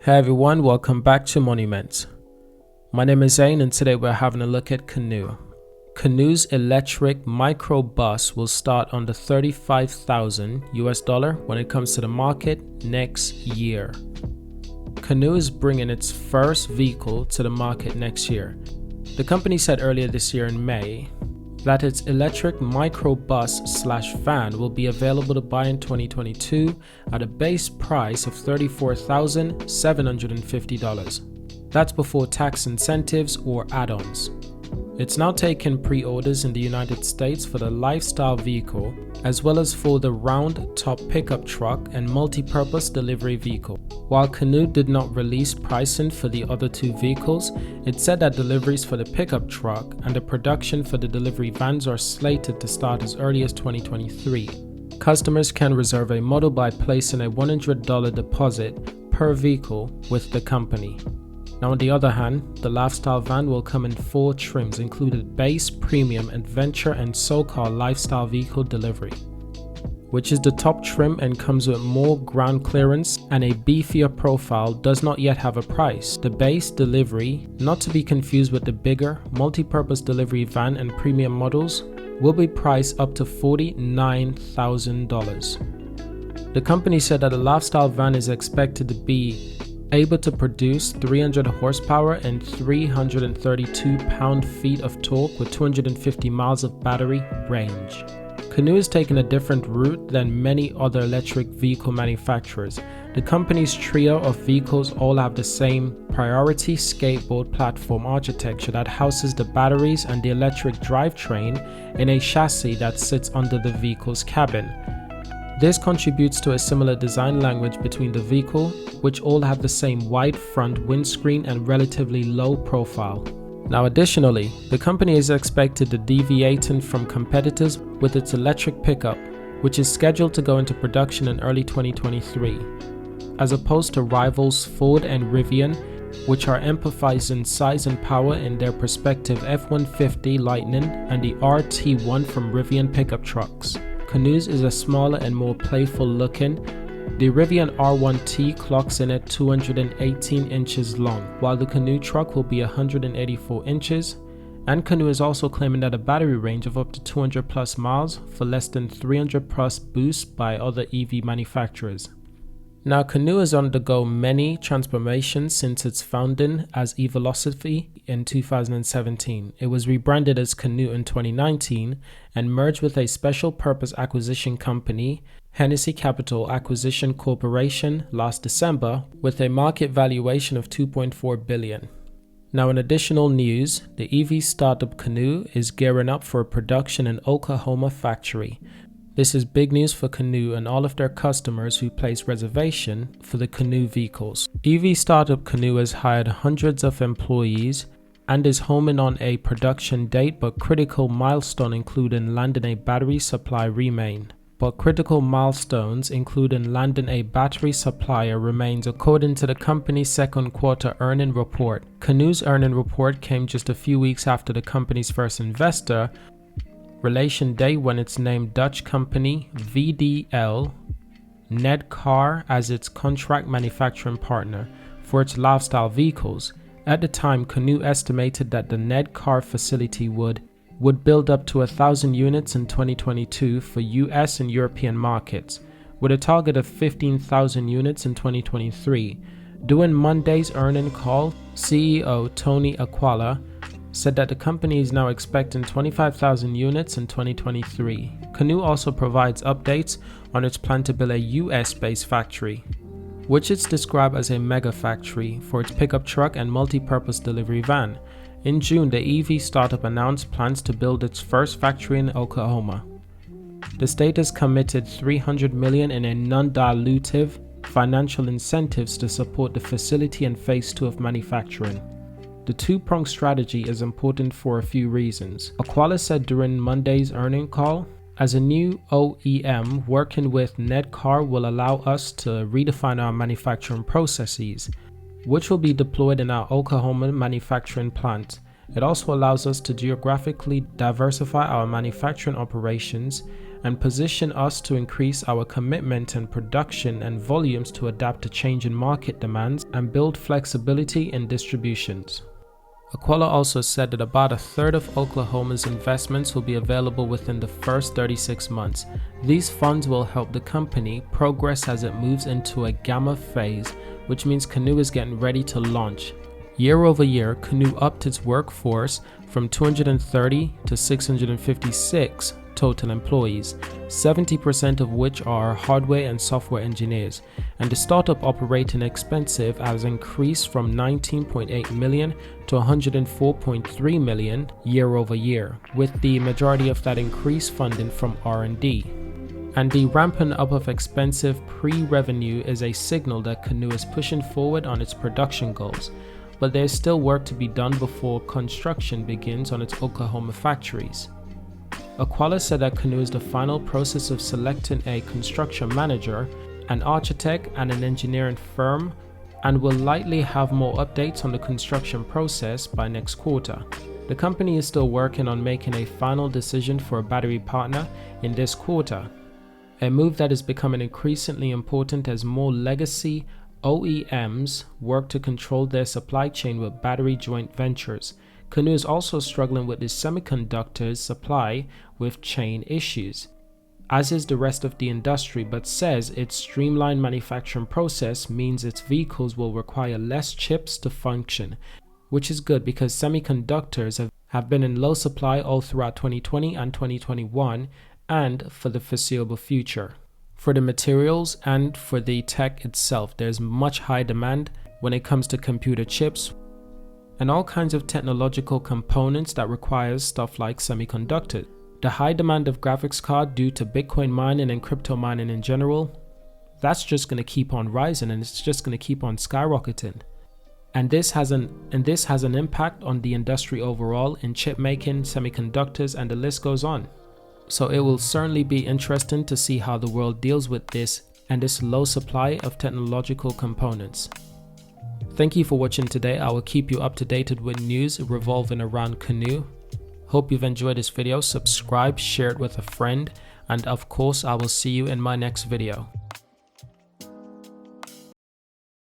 Hey everyone, welcome back to Monument. My name is Zane and today we're having a look at Canoo. Canoo's electric microbus will start under $35,000 when it comes to the market next year. Canoo is bringing its first vehicle to the market next year. The company said earlier this year in May that its electric microbus/van will be available to buy in 2022 at a base price of $34,750. That's before tax incentives or add-ons. It's now taken pre-orders in the United States for the lifestyle vehicle, as well as for the round-top pickup truck and multi-purpose delivery vehicle. While Canoo did not release pricing for the other two vehicles, it said that deliveries for the pickup truck and the production for the delivery vans are slated to start as early as 2023. Customers can reserve a model by placing a $100 deposit per vehicle with the company. Now on the other hand, the lifestyle van will come in 4 trims, including base, premium, adventure, and so-called lifestyle vehicle delivery, which is the top trim and comes with more ground clearance and a beefier profile, does not yet have a price. The base delivery, not to be confused with the bigger multi-purpose delivery van and premium models, will be priced up to $49,000. The company said that the lifestyle van is expected to be able to produce 300 horsepower and 332 pound-feet of torque with 250 miles of battery range. Canoo is taking a different route than many other electric vehicle manufacturers. The company's trio of vehicles all have the same priority skateboard platform architecture that houses the batteries and the electric drivetrain in a chassis that sits under the vehicle's cabin. This contributes to a similar design language between the vehicle, which all have the same wide front windscreen and relatively low profile. Now additionally, the company is expected to deviate from competitors with its electric pickup, which is scheduled to go into production in early 2023, as opposed to rivals Ford and Rivian, which are emphasizing size and power in their respective F-150 Lightning and the RT1 from Rivian pickup trucks. Canoo's is a smaller and more playful looking. The Rivian R1T clocks in at 218 inches long, while the Canoo truck will be 184 inches, and Canoo is also claiming that a battery range of up to 200 plus miles for less than 300 plus boosts by other EV manufacturers. Now Canoo has undergone many transformations since its founding as eVelocity in 2017. It was rebranded as Canoo in 2019 and merged with a special purpose acquisition company, Hennessy Capital Acquisition Corporation, last December with a market valuation of $2.4 billion. Now in additional news, the EV startup Canoo is gearing up for a production in Oklahoma factory. This is big news for Canoo and all of their customers who place reservation for the Canoo vehicles. EV startup Canoo has hired hundreds of employees and is homing on a production date, but critical milestone including landing a battery supply remains, according to the company's second quarter earning report. Canoo's earning report came just a few weeks after the company's first investor relation day, when it's named Dutch company VDL Nedcar as its contract manufacturing partner for its lifestyle vehicles. At the time, Canoo estimated that the Nedcar facility would build up to 1,000 units in 2022 for US and European markets, with a target of 15,000 units in 2023. During Monday's earnings call, CEO Tony Aquila said that the company is now expecting 25,000 units in 2023. Canoo also provides updates on its plan to build a US-based factory, which it's described as a mega factory for its pickup truck and multi-purpose delivery van. In June, the EV startup announced plans to build its first factory in Oklahoma. The state has committed $300 million in a non-dilutive financial incentives to support the facility and phase 2 of manufacturing. The two-pronged strategy is important for a few reasons. Aquila said during Monday's earnings call, as a new OEM, working with Nedcar will allow us to redefine our manufacturing processes, which will be deployed in our Oklahoma manufacturing plant. It also allows us to geographically diversify our manufacturing operations and position us to increase our commitment and production and volumes to adapt to changing market demands and build flexibility in distributions. Aquila also said that about a third of Oklahoma's investments will be available within the first 36 months. These funds will help the company progress as it moves into a gamma phase, which means Canoo is getting ready to launch. Year over year, Canoo upped its workforce from 230 to 656 total employees, 70% of which are hardware and software engineers, and the startup operating expenses has increased from $19.8 million to $104.3 million year over year, with the majority of that increase funding from R&D. And the ramping up of expensive pre-revenue is a signal that Canoo is pushing forward on its production goals, but there's still work to be done before construction begins on its Oklahoma factories. Aquila said that Canoo is the final process of selecting a construction manager, an architect, and an engineering firm, and will likely have more updates on the construction process by next quarter. The company is still working on making a final decision for a battery partner in this quarter, a move that is becoming increasingly important as more legacy OEMs work to control their supply chain with battery joint ventures. Canoo is also struggling with its semiconductors supply with chain issues, as is the rest of the industry, but says its streamlined manufacturing process means its vehicles will require less chips to function, which is good because semiconductors have been in low supply all throughout 2020 and 2021 and for the foreseeable future. For the materials and for the tech itself, there's much high demand when it comes to computer chips and all kinds of technological components that requires stuff like semiconductors. The high demand of graphics card due to Bitcoin mining and crypto mining in general, that's just going to keep on rising and it's just going to keep on skyrocketing. And this has an impact on the industry overall in chip making, semiconductors, and the list goes on. So it will certainly be interesting to see how the world deals with this and this low supply of technological components. Thank you for watching today. I will keep you up to date with news revolving around Canoo. Hope you've enjoyed this video. Subscribe, share it with a friend, and of course I will see you in my next video.